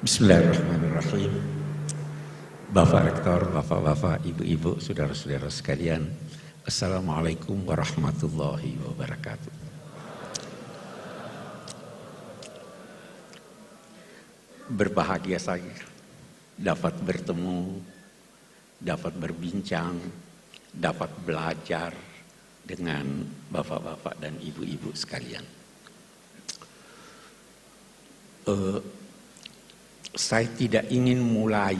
Bismillahirrahmanirrahim. Bapak Rektor, Bapak-Bapak, Ibu-Ibu, Saudara-saudara sekalian, Assalamualaikum warahmatullahi wabarakatuh. Berbahagia saya dapat bertemu, dapat berbincang, dapat belajar dengan Bapak-Bapak dan Ibu-Ibu sekalian. Saya tidak ingin mulai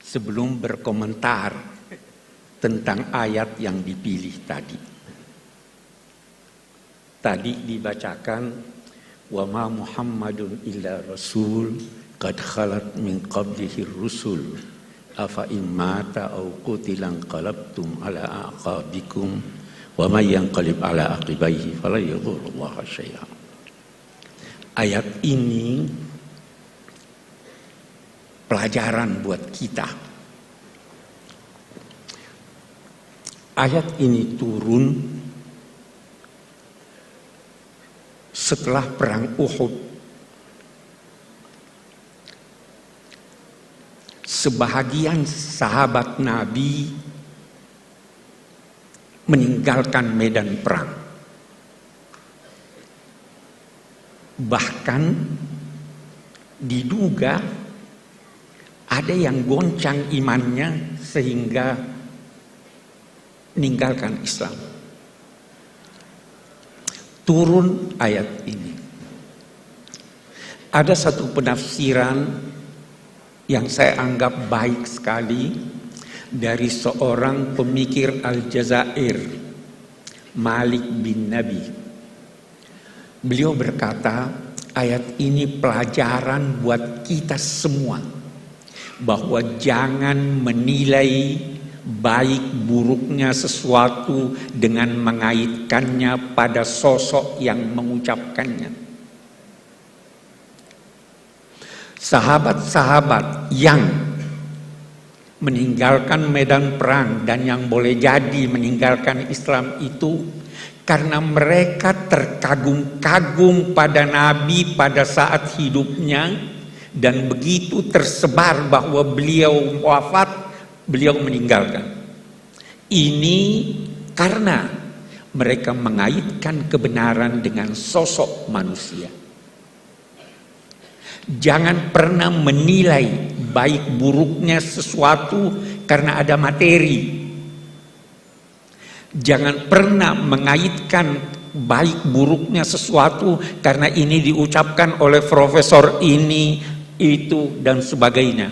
sebelum berkomentar tentang ayat yang dipilih tadi. Tadi dibacakan wa ma Muhammadun illa rasul qad khalat min qablihi rusul afa in mata aw qutila qalabtum ala aqabikum wa may yanqalib ala aqibaihi fala yadhurrullaha syai'a. Ayat ini pelajaran buat kita. Ayat ini turun setelah perang Uhud. Sebahagian sahabat Nabi meninggalkan medan perang. Bahkan diduga ada yang goncang imannya sehingga meninggalkan Islam. Turun ayat ini. Ada satu penafsiran yang saya anggap baik sekali dari seorang pemikir Aljazair, Malik bin Nabi. Beliau berkata, ayat ini pelajaran buat kita semua, bahwa jangan menilai baik buruknya sesuatu dengan mengaitkannya pada sosok yang mengucapkannya. Sahabat-sahabat yang meninggalkan medan perang dan yang boleh jadi meninggalkan Islam itu karena mereka terkagum-kagum pada Nabi pada saat hidupnya, dan begitu tersebar bahwa beliau wafat, beliau meninggalkan. Ini karena mereka mengaitkan kebenaran dengan sosok manusia. Jangan pernah menilai baik buruknya sesuatu karena ada materi. Jangan pernah mengaitkan baik buruknya sesuatu karena ini diucapkan oleh profesor ini, itu, dan sebagainya.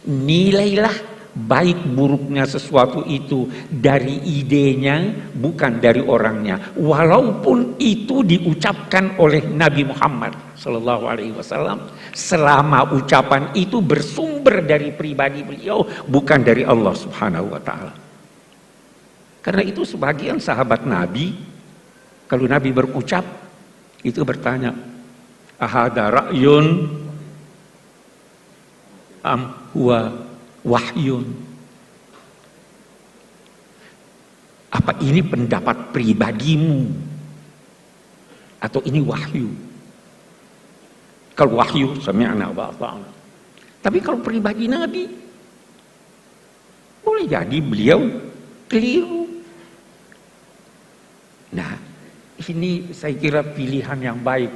Nilailah baik buruknya sesuatu itu dari idenya, bukan dari orangnya. Walaupun itu diucapkan oleh Nabi Muhammad SAW, selama ucapan itu bersumber dari pribadi beliau, bukan dari Allah Subhanahu wa Ta'ala. Karena itu sebagian sahabat Nabi, kalau Nabi berucap, itu bertanya, ahada ra'yun am huwa wahyun. Apa ini pendapat pribadimu atau ini wahyu? Kalau wahyu, sami'na wa ata'na. Tapi kalau pribadi Nabi, boleh jadi beliau keliru. Nah, ini saya kira pilihan yang baik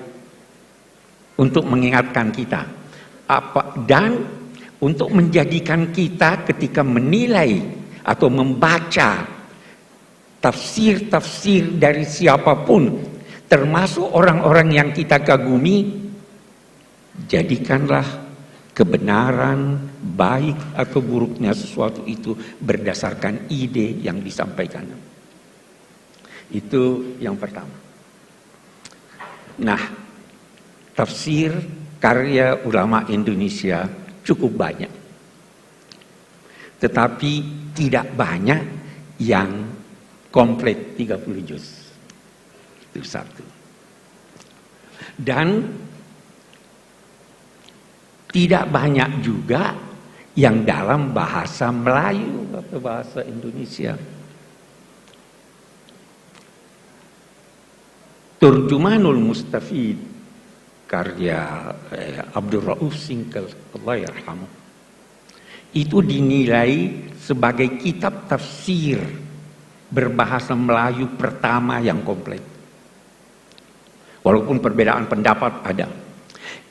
untuk mengingatkan kita. Dan untuk menjadikan kita ketika menilai atau membaca tafsir-tafsir dari siapapun, termasuk orang-orang yang kita kagumi, jadikanlah kebenaran baik atau buruknya sesuatu itu berdasarkan ide yang disampaikan. Itu yang pertama. Nah, tafsir karya ulama Indonesia cukup banyak, tetapi tidak banyak yang komplit 30 juz. Itu satu. Dan tidak banyak juga yang dalam bahasa Melayu atau bahasa Indonesia. Turjumanul Mustafid karya Abdul Rauf Singkel, Allah yarhamu, itu dinilai sebagai kitab tafsir berbahasa Melayu pertama yang komplit. Walaupun perbedaan pendapat ada.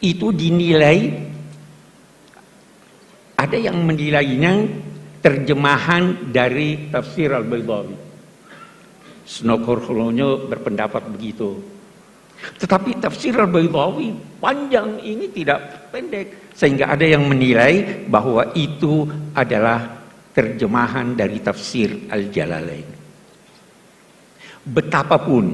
Itu dinilai, ada yang menilainya terjemahan dari tafsir Al-Baydawi. Snokor-Holonyo berpendapat begitu. Tetapi tafsir Al-Baydawi panjang ini tidak pendek. Sehingga ada yang menilai bahwa itu adalah terjemahan dari tafsir Al-Jalalain. Betapapun,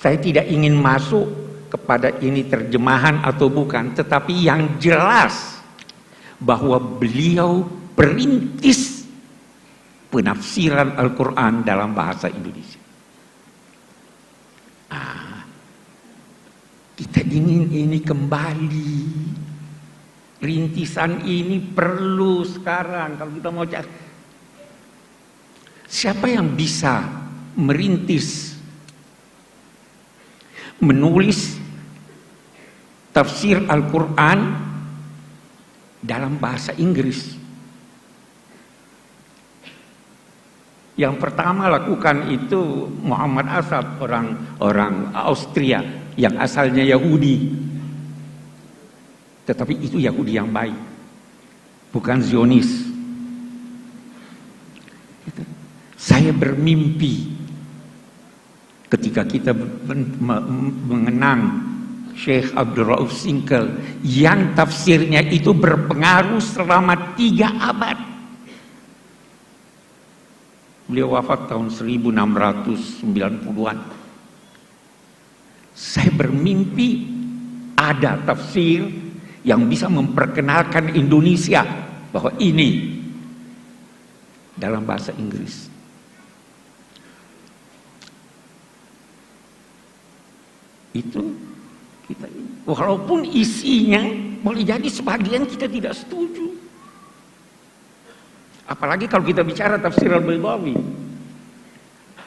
saya tidak ingin masuk kepada ini terjemahan atau bukan. Tetapi yang jelas bahwa beliau perintis penafsiran Al-Quran dalam bahasa Indonesia. Kita ingin ini kembali. Rintisan ini perlu sekarang. Kalau kita mau cari, siapa yang bisa merintis, menulis tafsir Al-Quran dalam bahasa Inggris? Yang pertama lakukan itu Muhammad Asad, orang Austria yang asalnya Yahudi. Tetapi itu Yahudi yang baik, bukan Zionis. Saya bermimpi ketika kita mengenang Syekh Abdul Rauf Singkel yang tafsirnya itu berpengaruh selama 3 abad. Beliau wafat tahun 1690-an. Saya bermimpi ada tafsir yang bisa memperkenalkan Indonesia bahwa ini dalam bahasa Inggris. Itu kita, walaupun isinya boleh jadi sebagian kita tidak setuju. Apalagi kalau kita bicara tafsir Al-Baydawi.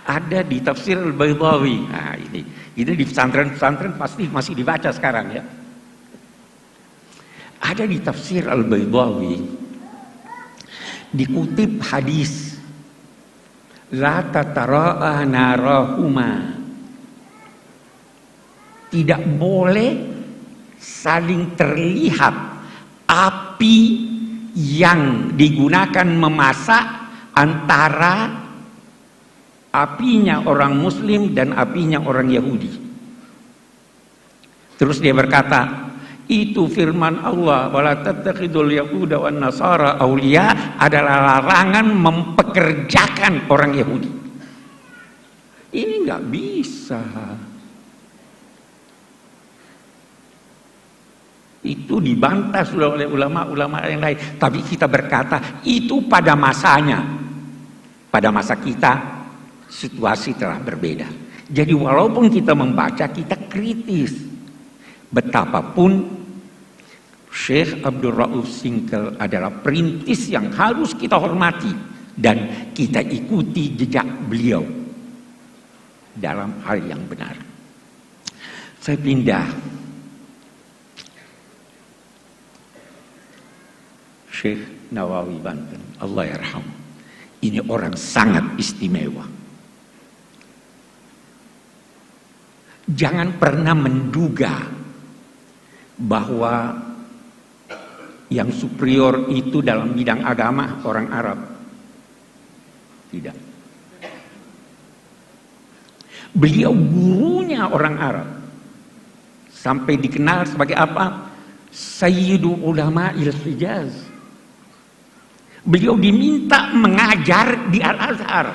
Ada di tafsir Al-Baydawi. Nah ini di pesantren-pesantren pasti masih dibaca sekarang ya. Ada di tafsir Al-Baydawi dikutip hadis la tatara'a narahuma, tidak boleh saling terlihat api yang digunakan memasak antara apinya orang Muslim dan apinya orang Yahudi. Terus dia berkata, itu firman Allah, wala tattakhidul yahuda wan nasara auliya, adalah larangan mempekerjakan orang Yahudi. Ini nggak bisa. Itu dibantah sudah oleh ulama-ulama yang lain. Tapi kita berkata itu pada masanya. Pada masa kita situasi telah berbeda. Jadi walaupun kita membaca, kita kritis. Betapapun Syekh Abdul Rauf Singkel adalah perintis yang harus kita hormati dan kita ikuti jejak beliau dalam hal yang benar. Saya pindah. Syekh Nawawi Banten, Allah yarham. Ini orang sangat istimewa. Jangan pernah menduga bahwa yang superior itu dalam bidang agama orang Arab. Tidak. Beliau gurunya orang Arab. Sampai dikenal sebagai apa? Sayyidu Ulama'il Hijaz. Beliau diminta mengajar di Al-Azhar.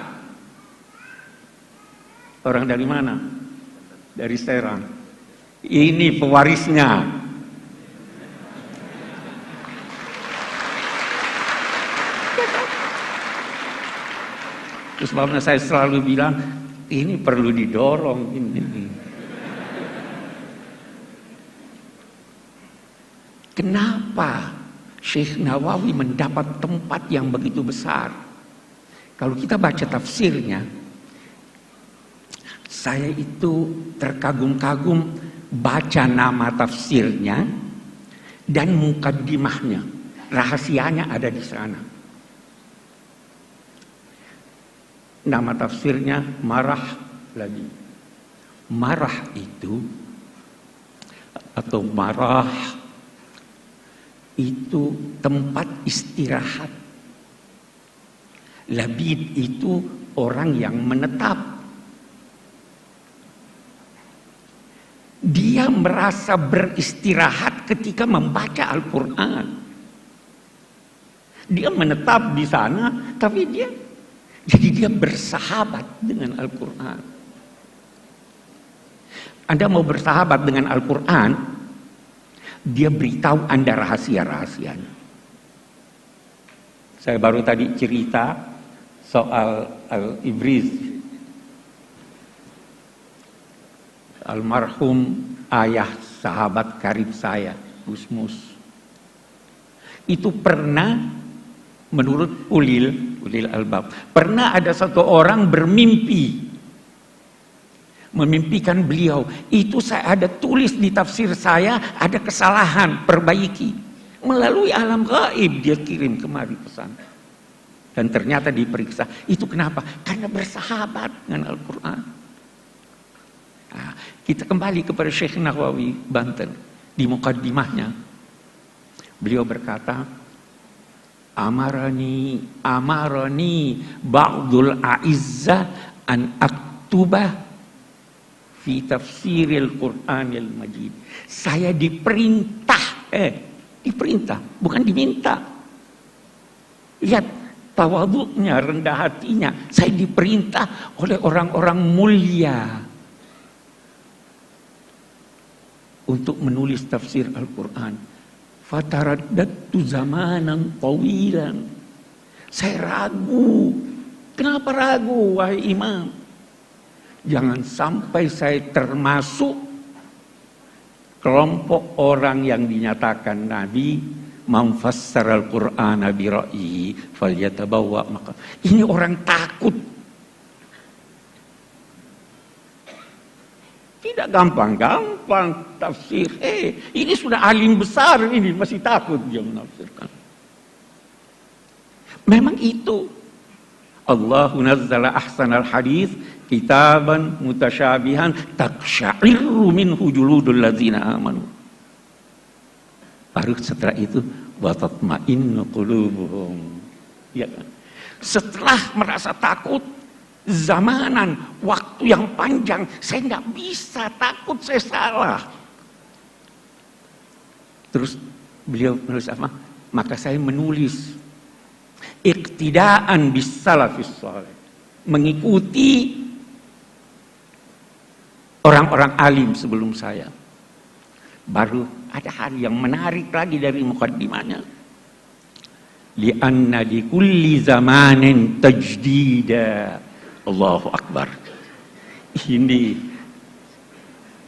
Orang dari mana? Dari Serang. Ini pewarisnya. Terus sebabnya saya selalu bilang, ini perlu didorong ini. Kenapa Syekh Nawawi mendapat tempat yang begitu besar? Kalau kita baca tafsirnya, saya itu terkagum-kagum baca nama tafsirnya dan mukaddimahnya. Rahasianya ada di sana. Nama tafsirnya Marah lagi. Marah itu atau marah itu tempat istirahat. Labid itu orang yang menetap. Dia merasa beristirahat ketika membaca Al-Quran. Dia menetap di sana, tapi dia bersahabat dengan Al-Quran. Anda mau bersahabat dengan Al-Quran, dia beritahu Anda rahasia-rahasianya. Saya baru tadi cerita soal Al-Ibriz, almarhum ayah sahabat karib saya, Gus Mus. Itu pernah, menurut ulil albab, pernah ada satu orang memimpikan beliau. Itu saya ada tulis di tafsir saya, ada kesalahan, perbaiki. Melalui alam gaib dia kirim kemari pesan. Dan ternyata diperiksa. Itu kenapa? Karena bersahabat dengan Al-Quran. Nah, kita kembali kepada Syekh Nawawi Banten. Di mukaddimahnya beliau berkata, Amarani ba'dul a'izzah an aktubah fi tafsiril Qur'anil Majid. Saya diperintah, bukan diminta. Lihat tawadhu'nya, rendah hatinya. Saya diperintah oleh orang-orang mulia untuk menulis tafsir Al-Quran. Fataraddadtu zamanan tawilan. Saya ragu. Kenapa ragu, wahai imam? Jangan sampai saya termasuk kelompok orang yang dinyatakan Nabi man fassara al-Qur'ana bi ra'yihi falyatabawwa maka. Ini orang takut. Tidak gampang-gampang tafsir. Ini sudah alim besar ini masih takut dia menafsirkan. Memang itu. Allahu nazzala ahsanal hadis kitaban mutasyabihan taqsya'irru minhu juludul ladzina amanu. Baru setelah itu wa tatma'innu qulubuhum. Ya kan? Setelah merasa takut, zamanan, waktu yang panjang, saya nggak bisa, takut saya salah. Terus beliau menulis apa? Maka saya menulis iqtidaan bis salafis salih, mengikuti orang-orang alim sebelum saya. Baru ada hal yang menarik lagi dari mukaddimahnya. Li'anna di kulli zamanin tajdida. Allahu Akbar. Ini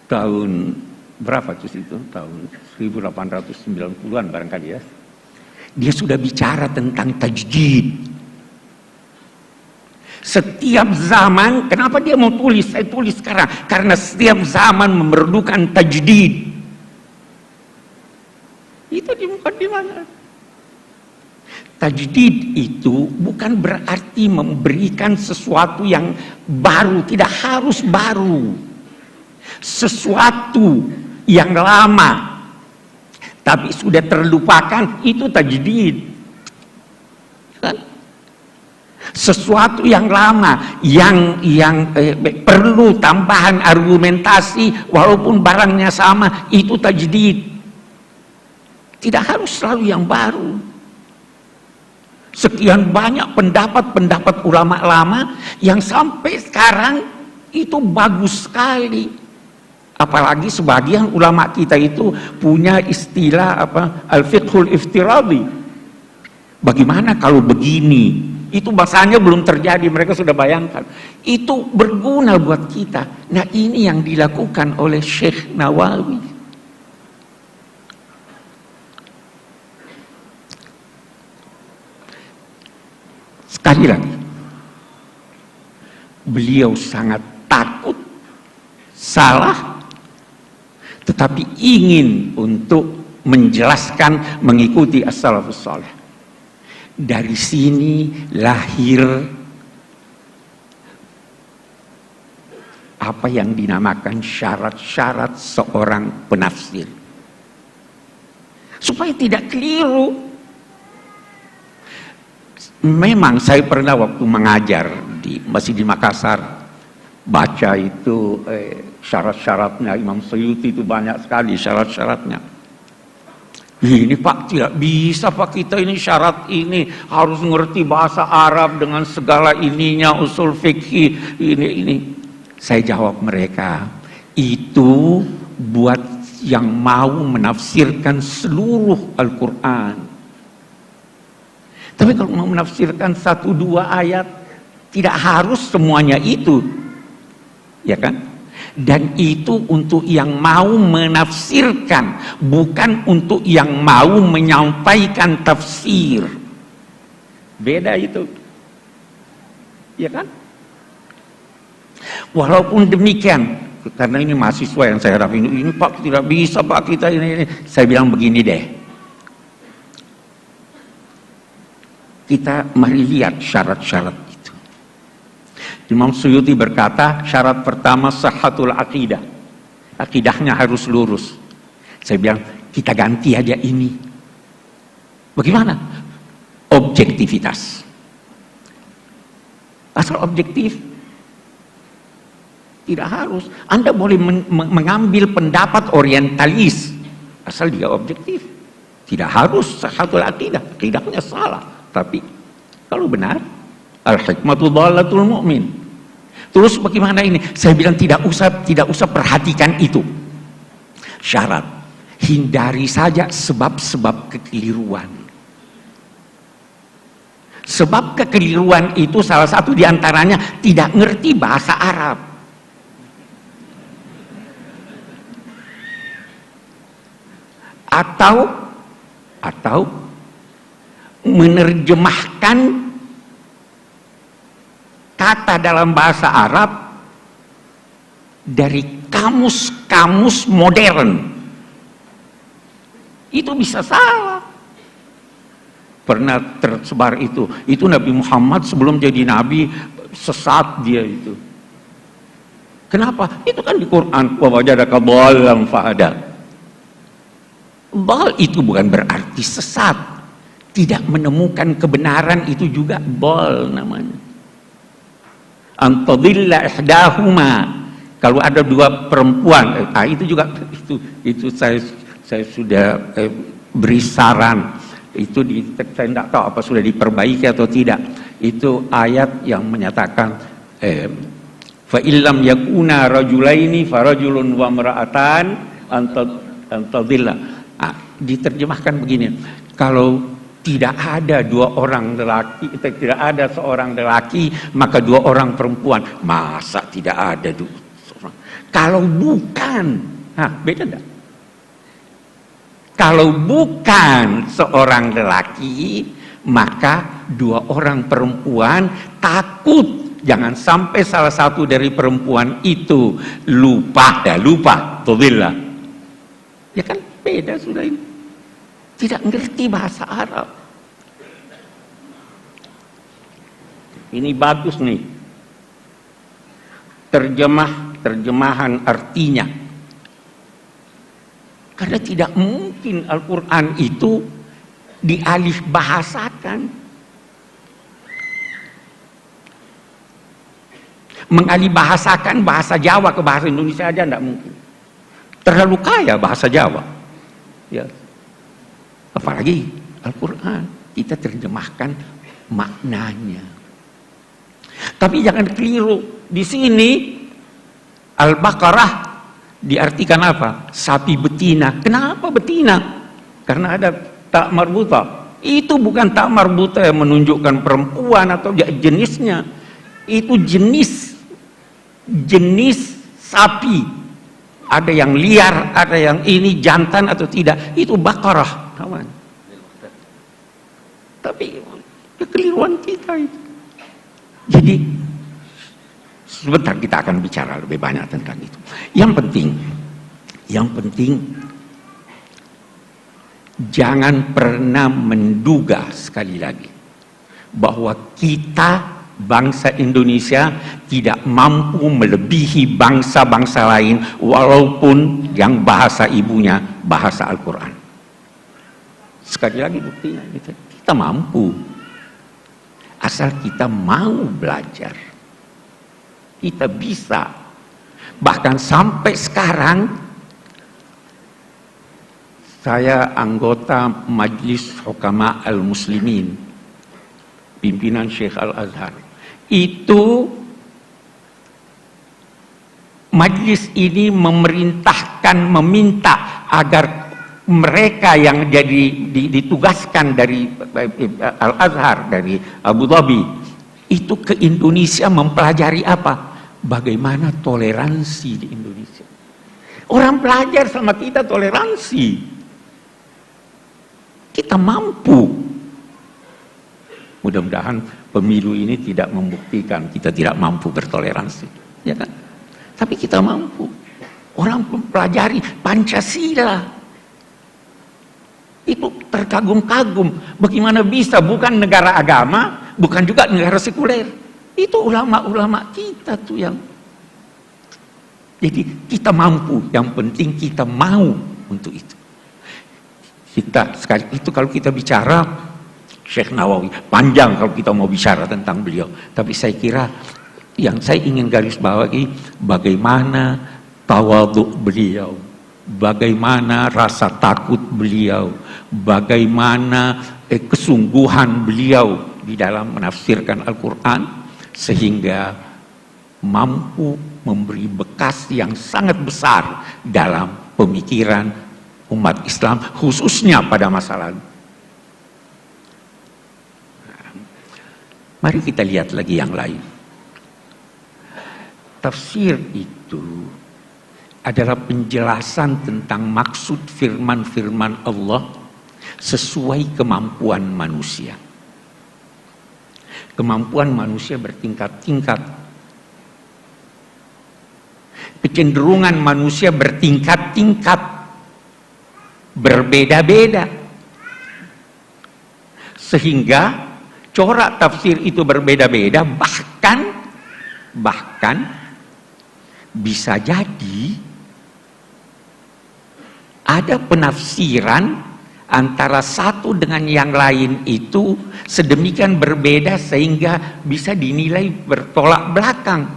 tahun berapa itu? Tahun 1890-an barangkali ya. Dia sudah bicara tentang tajdid. Setiap zaman, kenapa dia mau tulis? Saya tulis sekarang. Karena setiap zaman memerlukan tajdid. Itu di mukaddimahnya. Tajdid itu bukan berarti memberikan sesuatu yang baru. Tidak harus baru. Sesuatu yang lama tapi sudah terlupakan, itu tajdid. Kan? Sesuatu yang lama yang perlu tambahan argumentasi walaupun barangnya sama, itu tajdid. Tidak harus selalu yang baru. Sekian banyak pendapat-pendapat ulama lama yang sampai sekarang itu bagus sekali. Apalagi sebagian ulama kita itu punya istilah al-fiqhul iftiradi. Bagaimana kalau begini? Itu bahasanya belum terjadi, mereka sudah bayangkan. Itu berguna buat kita. Nah, ini yang dilakukan oleh Syekh Nawawi. Sekali lagi, beliau sangat takut salah tetapi ingin untuk menjelaskan, mengikuti as-salafus saleh. Dari sini lahir apa yang dinamakan syarat-syarat seorang penafsir. Supaya tidak keliru. Memang saya pernah waktu mengajar masih di Makassar, baca itu syarat-syaratnya Imam Suyuti, itu banyak sekali syarat-syaratnya. Ini Pak, tidak bisa Pak, kita ini syarat ini harus ngerti bahasa Arab dengan segala ininya, usul fikih ini. Saya jawab mereka, itu buat yang mau menafsirkan seluruh Al-Quran. Tapi kalau mau menafsirkan 1-2 ayat, tidak harus semuanya itu, ya kan? Dan itu untuk yang mau menafsirkan, bukan untuk yang mau menyampaikan tafsir. Beda itu, ya kan? Walaupun demikian, karena ini mahasiswa yang saya harap ini Pak tidak bisa Pak kita ini. Saya bilang begini deh, kita mari lihat syarat-syarat. Imam Suyuti berkata, syarat pertama sahhatul aqidah. Akidahnya harus lurus. Saya bilang, kita ganti aja ini. Bagaimana? Objektivitas. Asal objektif. Tidak harus. Anda boleh mengambil pendapat orientalis. Asal dia objektif. Tidak harus sahhatul aqidah. Akidahnya salah. Tapi, kalau benar, al-hikmatu dhalatul mu'min. Terus bagaimana ini? Saya bilang tidak usah perhatikan itu. Syarat, hindari saja sebab-sebab kekeliruan. Sebab kekeliruan itu salah satu diantaranya tidak ngerti bahasa Arab. Atau menerjemahkan kata dalam bahasa Arab dari kamus-kamus modern. Itu bisa salah. Pernah tersebar itu Nabi Muhammad sebelum jadi Nabi sesat dia itu. Kenapa? Itu kan di Quran, wa wajadaka dhallan fahada. Dhal itu bukan berarti sesat. Tidak menemukan kebenaran itu juga dhal namanya. Antadilla ihdahuma, kalau ada dua perempuan, itu juga itu saya sudah beri saran, itu saya tidak tahu apa sudah diperbaiki atau tidak. Itu ayat yang menyatakan fa illam yakuna rajulaini farajulun wa imra'atan antadilla. Diterjemahkan begini, kalau tidak ada dua orang lelaki, tidak ada seorang lelaki, maka dua orang perempuan. Masa tidak ada seorang? Kalau bukan, beda enggak? Kalau bukan seorang lelaki, maka dua orang perempuan. Takut jangan sampai salah satu dari perempuan itu lupa, tubillah. Ya kan beda sudah ini. Tidak ngerti bahasa Arab. Ini bagus nih. Terjemahan artinya. Karena tidak mungkin Al-Quran itu dialih bahasakan. Mengalih bahasakan bahasa Jawa ke bahasa Indonesia aja tidak mungkin. Terlalu kaya bahasa Jawa. Ya. Apalagi Al-Quran, kita terjemahkan maknanya. Tapi jangan keliru. Di sini Al-Baqarah diartikan apa? Sapi betina. Kenapa betina? Karena ada tak marbuta. Itu bukan tak marbuta yang menunjukkan perempuan atau jenisnya. Itu jenis sapi. Ada yang liar, ada yang ini jantan atau tidak. Itu Baqarah. Kawan. Tapi kekeliruan kita itu. Jadi sebentar kita akan bicara lebih banyak tentang itu. Yang penting Yang penting jangan pernah menduga sekali lagi bahwa kita bangsa Indonesia tidak mampu melebihi bangsa-bangsa lain walaupun yang bahasa ibunya bahasa Al-Quran. Sekali lagi buktinya kita mampu asal kita mau belajar. Kita bisa. Bahkan sampai sekarang saya anggota Majlis Hukama Al-Muslimin, pimpinan Syekh Al-Azhar. Itu majlis ini memerintahkan, meminta agar mereka yang jadi ditugaskan dari Al-Azhar, dari Abu Dhabi, itu ke Indonesia mempelajari apa? Bagaimana toleransi di Indonesia. Orang belajar sama kita toleransi. Kita mampu. Mudah-mudahan pemilu ini tidak membuktikan kita tidak mampu bertoleransi, ya kan? Tapi kita mampu. Orang mempelajari Pancasila. Itu terkagum-kagum. Bagaimana bisa bukan negara agama, bukan juga negara sekuler. Itu ulama-ulama kita tuh yang. Jadi kita mampu. Yang penting kita mau untuk itu. Kita sekali itu kalau kita bicara Syekh Nawawi, panjang kalau kita mau bicara tentang beliau. Tapi saya kira yang saya ingin garis bawahi bagaimana tawadhu beliau, bagaimana rasa takut beliau, bagaimana kesungguhan beliau di dalam menafsirkan Al-Quran sehingga mampu memberi bekas yang sangat besar dalam pemikiran umat Islam khususnya pada masa lalu. Mari kita lihat lagi yang lain. Tafsir itu adalah penjelasan tentang maksud firman-firman Allah sesuai kemampuan manusia. Kemampuan manusia bertingkat-tingkat. Kecenderungan manusia bertingkat-tingkat. Berbeda-beda. Sehingga corak tafsir itu berbeda-beda, bahkan bisa jadi ada penafsiran antara satu dengan yang lain itu sedemikian berbeda sehingga bisa dinilai bertolak belakang.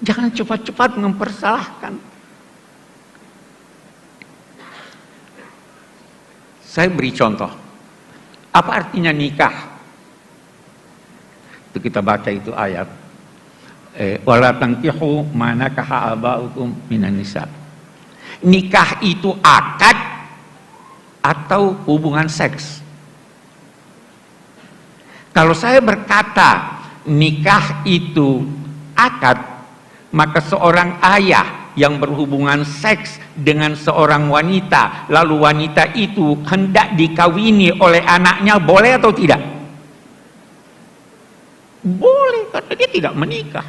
Jangan cepat-cepat mempersalahkan. Saya beri contoh. Apa artinya nikah? Itu kita baca itu ayat. Wala tankihu ma nakaha aba'ukum minan nisa. Nikah itu akad atau hubungan seks. Kalau saya berkata nikah itu akad, maka seorang ayah yang berhubungan seks dengan seorang wanita, lalu wanita itu hendak dikawini oleh anaknya, boleh atau tidak? Boleh, karena dia tidak menikah.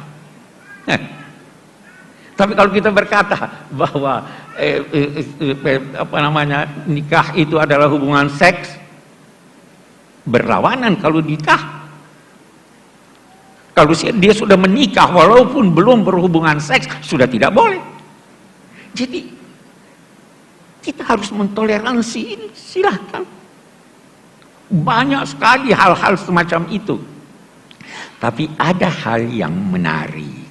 Tapi kalau kita berkata bahwa nikah itu adalah hubungan seks, berlawanan kalau nikah. Kalau dia sudah menikah walaupun belum berhubungan seks, sudah tidak boleh. Jadi kita harus mentoleransi ini, silahkan. Banyak sekali hal-hal semacam itu. Tapi ada hal yang menarik.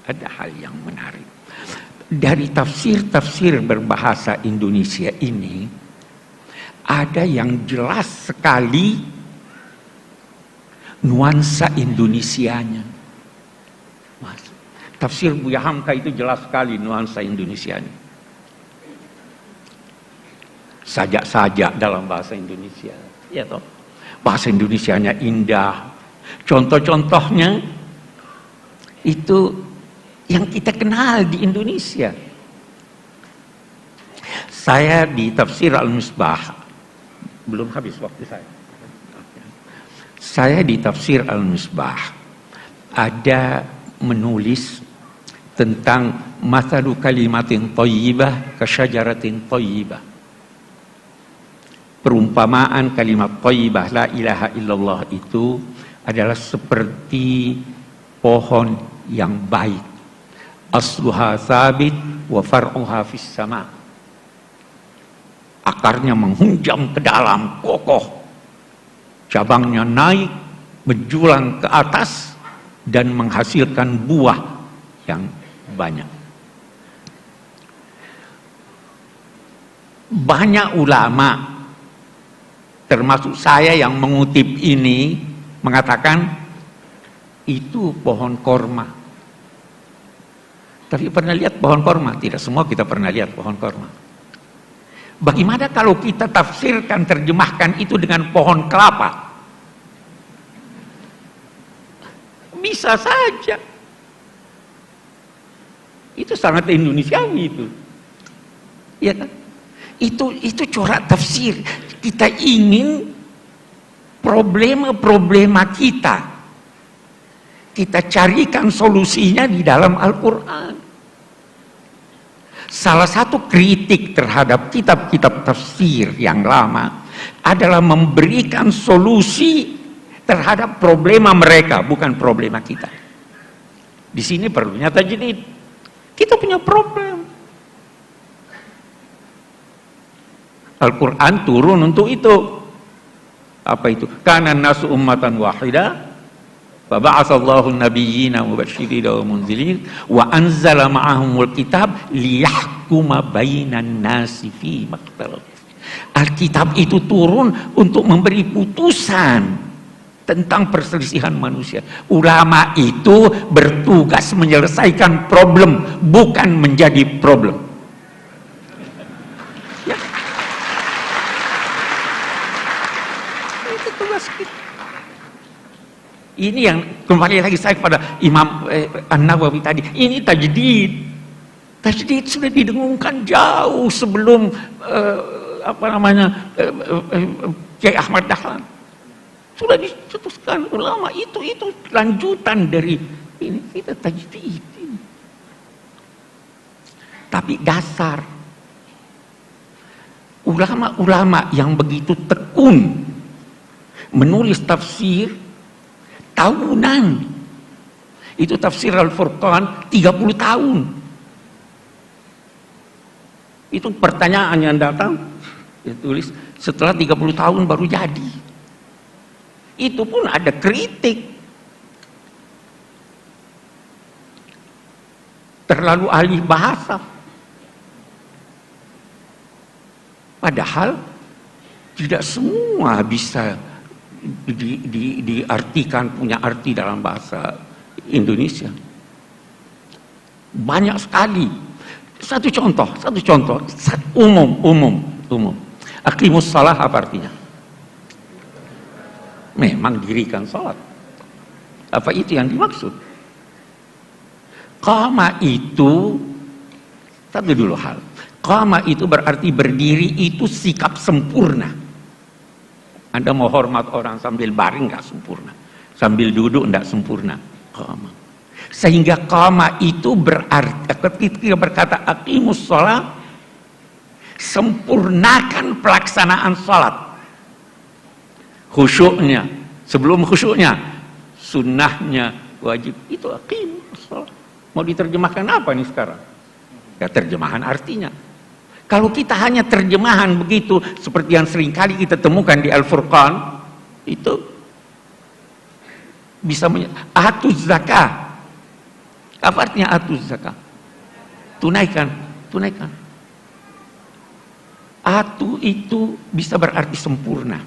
Ada hal yang menarik. Dari tafsir-tafsir berbahasa Indonesia ini, ada yang jelas sekali nuansa Indonesianya. Tafsir Buya Hamka itu jelas sekali nuansa Indonesianya. Sajak-sajak dalam bahasa Indonesia, ya toh. Bahasa Indonesianya indah. Contoh-contohnya itu yang kita kenal di Indonesia. Saya di Tafsir Al-Misbah, belum habis waktu saya. Saya di Tafsir Al-Misbah ada menulis tentang mathalu kalimatin thayyibah kasyajaratin thayyibah. Perumpamaan kalimat thayyibah la ilaha illallah itu adalah seperti pohon yang baik. Asluha sabit wa far'uha fis sama. Akarnya menghunjam ke dalam, kokoh. Cabangnya naik, menjulang ke atas dan menghasilkan buah yang banyak. Banyak ulama, termasuk saya yang mengutip ini, mengatakan itu pohon korma. Tapi pernah lihat pohon korma? Tidak semua kita pernah lihat pohon korma. Bagaimana kalau kita tafsirkan, terjemahkan itu dengan pohon kelapa? Bisa saja. Itu sangat Indonesiawi itu. Ya kan? Itu corak tafsir. Kita ingin problema-problema kita carikan solusinya di dalam Al-Quran. Salah satu kritik terhadap kitab-kitab tafsir yang lama adalah memberikan solusi terhadap problema mereka, bukan problema kita. Di sini perlunya tajdid. Kita punya problem. Al-Quran turun untuk itu. Apa itu? Kana nasu ummatan wahidah fa ba'atsallahu an-nabiyyina mubasysyirin wa mundzirin wa anzala ma'ahumul kitab liyahkuma bainan nasi fi maktalaf. Alkitab itu turun untuk memberi putusan tentang perselisihan manusia. Ulama itu bertugas menyelesaikan problem, bukan menjadi problem. Ya. Itu tugas kita. Ini yang kembali lagi saya kepada Imam An-Nawawi tadi. Ini tajdid. Tajdid sudah didengungkan jauh sebelum Kiai Ahmad Dahlan. Sudah dicetuskan ulama, itu lanjutan dari ini, kita tajdid ini. Tapi dasar ulama-ulama yang begitu tekun menulis tafsir tahunan. Itu tafsir Al-Furqan 30 tahun. Itu pertanyaan yang datang ditulis setelah 30 tahun baru jadi. Itu pun ada kritik. Terlalu ahli bahasa. Padahal tidak semua bisa diartikan, punya arti dalam bahasa Indonesia. Banyak sekali. Satu contoh, umum. Aqimus shalah apa artinya? Memang dirikan salat. Apa itu yang dimaksud? Qama itu, satu dulu hal. Qama itu berarti berdiri, itu sikap sempurna. Anda mau hormat orang sambil baring nggak sempurna, sambil duduk nggak sempurna. Qama. Sehingga qama itu berarti ketika berkata aqimus shalah, sempurnakan pelaksanaan salat. Khusyuknya, sebelum khusyuknya, sunnahnya, wajib, itu aqimus shalah. Mau diterjemahkan apa nih sekarang? Ya terjemahan artinya. Kalau kita hanya terjemahan begitu, seperti yang seringkali kita temukan di Al-Furqan, itu bisa atuz zakah. Apa artinya atuz zakah? Tunaikan. Atu itu bisa berarti sempurna.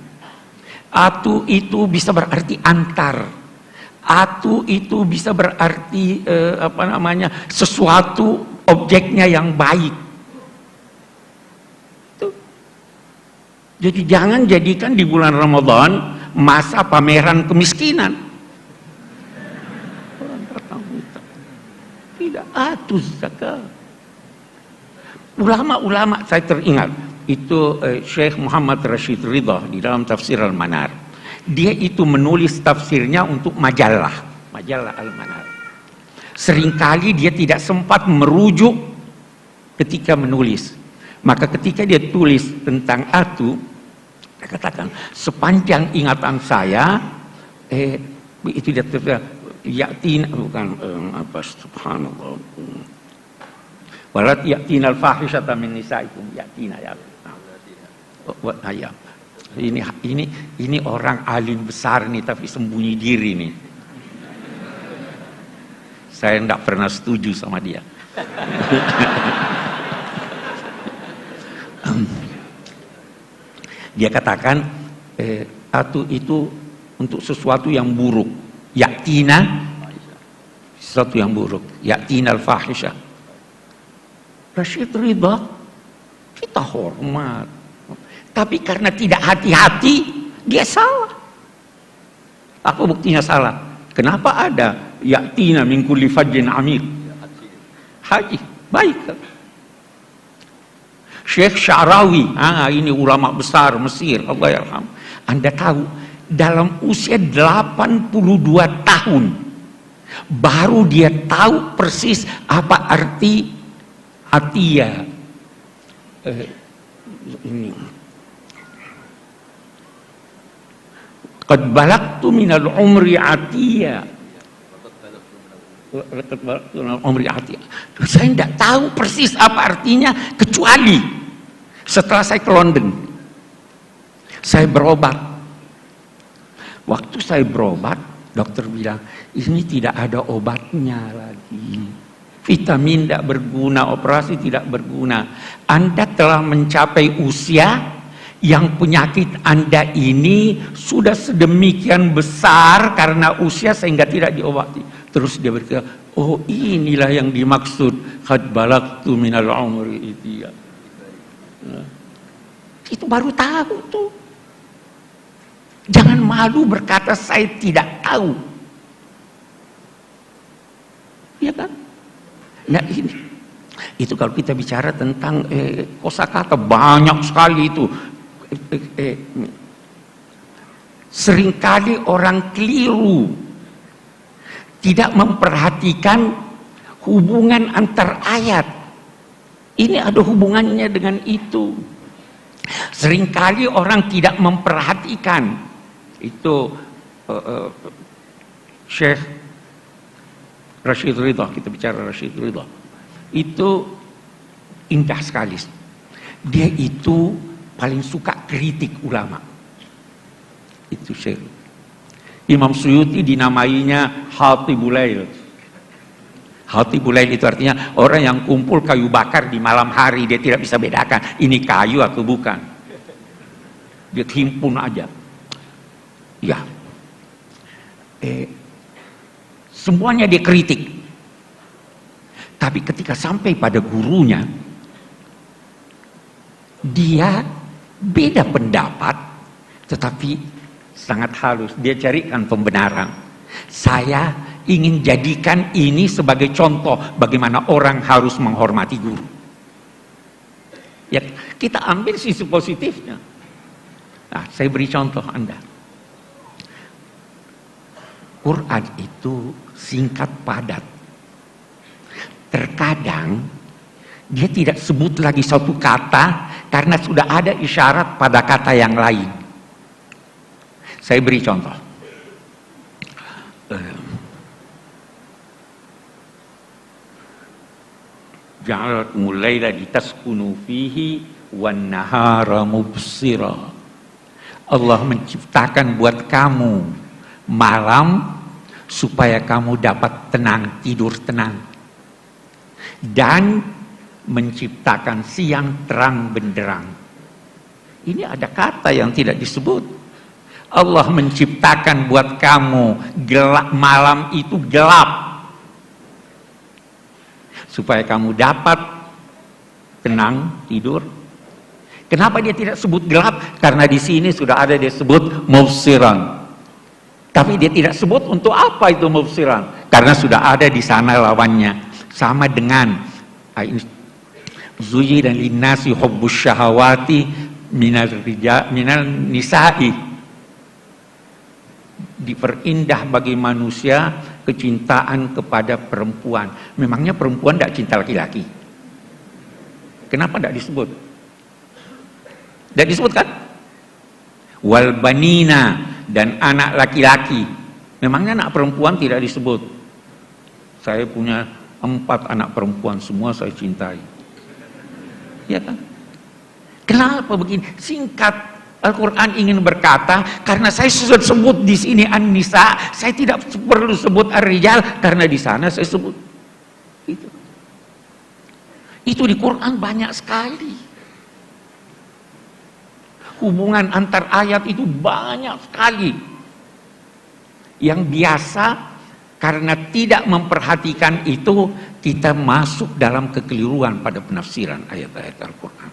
Atu itu bisa berarti antar. Atu itu bisa berarti sesuatu objeknya yang baik. Tuh. Jadi jangan jadikan di bulan Ramadan masa pameran kemiskinan. Tidak, atuz zakat. Ulama-ulama saya teringat itu Syekh Muhammad Rashid Ridha di dalam tafsir Al-Manar. Dia itu menulis tafsirnya untuk majalah Al-Manar. Seringkali dia tidak sempat merujuk ketika menulis. Maka ketika dia tulis tentang Atu, dia katakan, sepanjang ingatan saya, itu dia terus yatin, bukan apa, subhanallah. Walat yatinal fahishata min nisaikum, yatina ya. Ya. Ini orang alim besar nih, tapi sembunyi diri nih. Saya tidak pernah setuju sama dia. Dia katakan Atu itu untuk sesuatu yang buruk, yatina, sesuatu yang buruk, yatina al-fahisha. Rashid Ridha kita hormat, tapi karena tidak hati-hati dia salah. Apa buktinya salah? Kenapa ada yatina min kulli fajjin amir? Haji baik. Syekh Sya'rawi, ini ulama besar Mesir, Allah yarham. Anda tahu, dalam usia 82 tahun baru dia tahu persis apa arti atia. Ini. Qad balagtu minal umri atia. Saya tidak tahu persis apa artinya, kecuali setelah saya ke London, saya berobat. Waktu saya berobat, dokter bilang, ini tidak ada obatnya lagi. Vitamin tidak berguna, operasi tidak berguna. Anda telah mencapai usia yang penyakit Anda ini sudah sedemikian besar karena usia sehingga tidak diobati. Terus dia berkata, oh inilah yang dimaksud qad balagtu minal umri itiya. Itu baru tahu tuh. Jangan malu berkata saya tidak tahu. Ya kan? Nah ini, itu kalau kita bicara tentang kosakata banyak sekali itu. Seringkali orang keliru, tidak memperhatikan hubungan antar ayat. Ini ada hubungannya dengan itu. Seringkali orang tidak memperhatikan itu. Syekh Rashid Ridha, kita bicara Rashid Ridha, itu indah sekali. Dia itu paling suka kritik ulama. Itu Syekh. Imam Suyuti dinamainya Hatibul Lail. Hatibul Lail itu artinya orang yang kumpul kayu bakar di malam hari, dia tidak bisa bedakan ini kayu atau bukan. Dia himpun aja. Ya. Semuanya dia kritik. Tapi ketika sampai pada gurunya, dia beda pendapat, tetapi sangat halus. Dia carikan pembenaran. Saya ingin jadikan ini sebagai contoh bagaimana orang harus menghormati guru. Ya, kita ambil sisi positifnya. Nah, saya beri contoh Anda. Quran itu singkat padat. Terkadang dia tidak sebut lagi satu kata karena sudah ada isyarat pada kata yang lain. Saya beri contoh. Ja'alakumul laila litaskunu fihi wan nahara mubsira. Allah menciptakan buat kamu malam supaya kamu dapat tenang, tidur tenang. Dan menciptakan siang terang benderang. Ini ada kata yang tidak disebut. Allah menciptakan buat kamu gelap, malam itu gelap supaya kamu dapat tenang tidur. Kenapa dia tidak sebut gelap? Karena di sini sudah ada dia sebut mubsiran. Tapi dia tidak sebut untuk apa itu mubsiran, karena sudah ada di sana lawannya. Sama dengan Zuyi dan linnasi hubbus syahawati minal nisa'i. Diperindah bagi manusia kecintaan kepada perempuan. Memangnya perempuan tidak cinta laki-laki? Kenapa tidak disebut? Tidak disebut kan? Wal banina, dan anak laki-laki. Memangnya anak perempuan tidak disebut? Saya punya 4 anak perempuan, semua saya cintai. Ya kan? Kenapa begini? Singkat, Al-Quran ingin berkata, karena saya sudah sebut di sini An-Nisa, saya tidak perlu sebut Ar-Rijal, karena di sana saya sebut itu. Itu di Quran banyak sekali. Hubungan antar ayat itu banyak sekali. Yang biasa karena tidak memperhatikan itu, kita masuk dalam kekeliruan pada penafsiran ayat-ayat Al-Quran.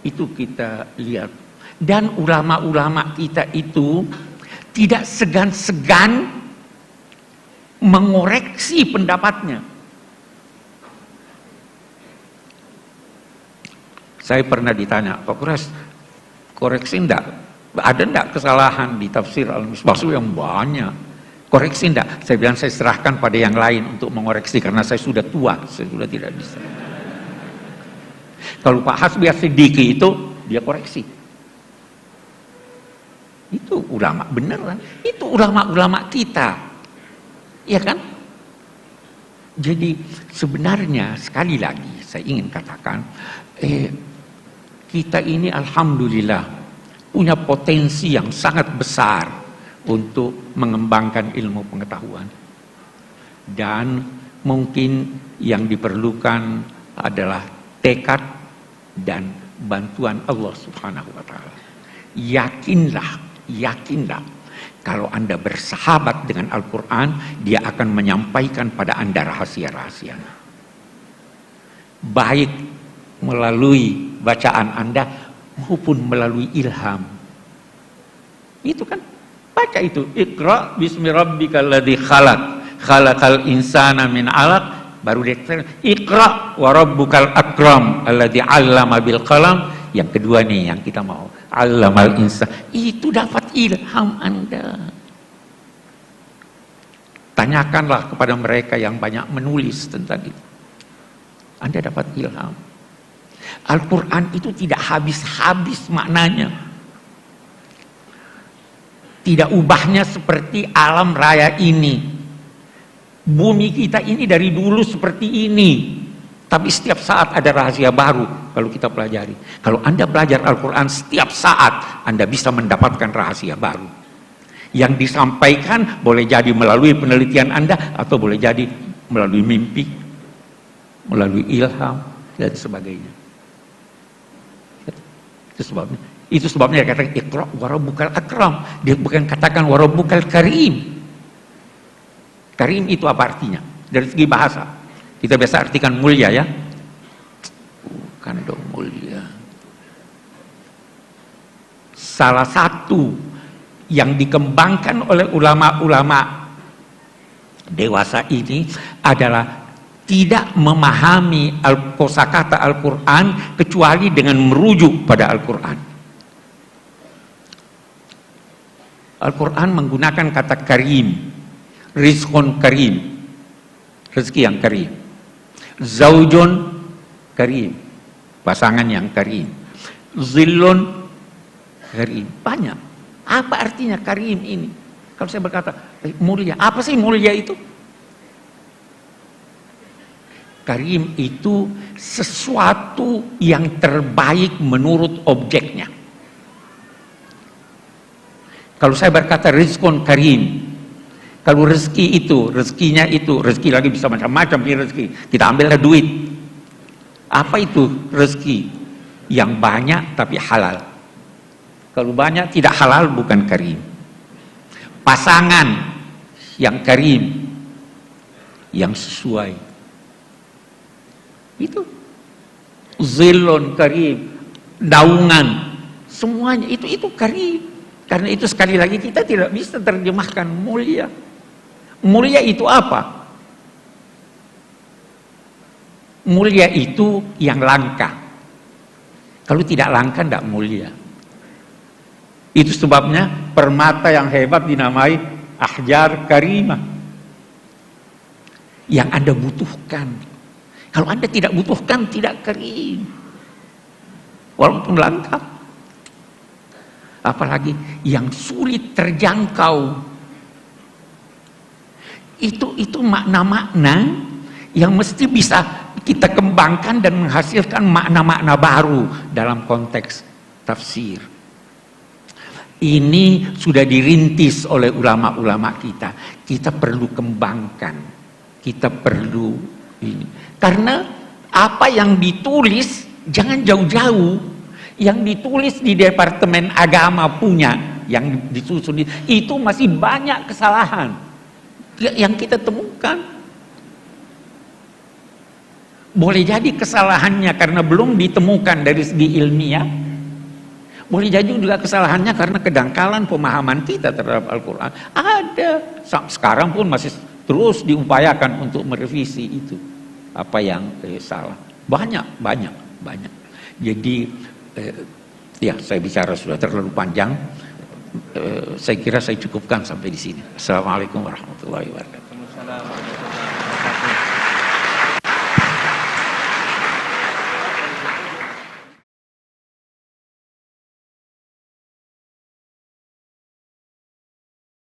Itu kita lihat. Dan ulama-ulama kita itu tidak segan-segan mengoreksi pendapatnya. Saya pernah ditanya, Pak Kuras, koreksi enggak? Ada enggak kesalahan di tafsir Al-Misbah yang banyak? Koreksi enggak? Saya bilang saya serahkan pada yang lain untuk mengoreksi, karena saya sudah tua, saya sudah tidak bisa. Kalau Pak Hasbi As-Siddiqi itu, dia koreksi. Itu ulama beneran. Itu ulama-ulama kita. Iya kan? Jadi sebenarnya sekali lagi saya ingin katakan, kita ini alhamdulillah punya potensi yang sangat besar untuk mengembangkan ilmu pengetahuan. Dan mungkin yang diperlukan adalah tekad dan bantuan Allah Subhanahu wa taala. Yakinlah kalau Anda bersahabat dengan Al-Quran, dia akan menyampaikan pada Anda rahasia-rahasia. Baik melalui bacaan Anda maupun melalui ilham. Itu kan, baca itu, Iqra bismi rabbikal ladzi khalaq, khalaqal insana min 'alaq. Baru dia Iqra wa rabbukal akram alladzi 'allama bil qalam. Yang kedua nih yang kita mau, 'allamal insan. Itu dapat ilham Anda. Tanyakanlah kepada mereka yang banyak menulis tentang itu. Anda dapat ilham. Al-Quran itu tidak habis-habis maknanya. Tidak ubahnya seperti alam raya ini. Bumi kita ini dari dulu seperti ini. Tapi setiap saat ada rahasia baru kalau kita pelajari. Kalau Anda belajar Al-Quran, setiap saat Anda bisa mendapatkan rahasia baru. Yang disampaikan boleh jadi melalui penelitian Anda, atau boleh jadi melalui mimpi, melalui ilham, dan sebagainya. Itu sebabnya dia katakan Iqra wa rabbukal akram. Dia bukan katakan wa rabbukal karim. Karim itu apa artinya? Dari segi bahasa kita biasa artikan mulia, ya. Bukan dong mulia. Salah satu yang dikembangkan oleh ulama-ulama dewasa ini adalah tidak memahami kosakata Al-Quran kecuali dengan merujuk pada Al-Quran. Al-Quran menggunakan kata karim, rizqun karim, rezeki yang karim, zaujun karim, pasangan yang karim, zillun karim. Banyak. Apa artinya karim ini? Kalau saya berkata mulia, apa sih mulia itu? Karim itu sesuatu yang terbaik menurut objeknya. Kalau saya berkata rizqun karim, kalau rezeki itu, rezekinya itu, rezeki lagi bisa macam-macam rezeki. Kita ambillah duit. Apa itu rezeki? Yang banyak tapi halal. Kalau banyak tidak halal bukan karim. Pasangan yang karim, yang sesuai. Itu zilun karim, daungan, semuanya itu karim. Karena itu sekali lagi kita tidak bisa terjemahkan mulia. Mulia itu apa? Mulia itu yang langka. Kalau tidak langka tidak mulia. Itu sebabnya permata yang hebat dinamai ahjar karimah. Yang Anda butuhkan. Kalau Anda tidak butuhkan, tidak karim. Walaupun lengkap. Apalagi yang sulit terjangkau. Itu makna-makna yang mesti bisa kita kembangkan dan menghasilkan makna-makna baru dalam konteks tafsir. Ini sudah dirintis oleh ulama-ulama kita. Kita perlu kembangkan. Kita perlu ini. Karena apa yang ditulis jangan jauh-jauh. Yang ditulis di Departemen Agama punya, yang disusun itu masih banyak kesalahan yang kita temukan. Boleh jadi kesalahannya karena belum ditemukan dari segi ilmiah. Boleh jadi juga kesalahannya karena kedangkalan pemahaman kita terhadap Al-Quran. Ada. Sekarang pun masih terus diupayakan untuk merevisi itu. Apa yang salah. Banyak. Jadi, ya saya bicara sudah terlalu panjang. Saya kira saya cukupkan sampai di sini. Assalamualaikum warahmatullahi wabarakatuh.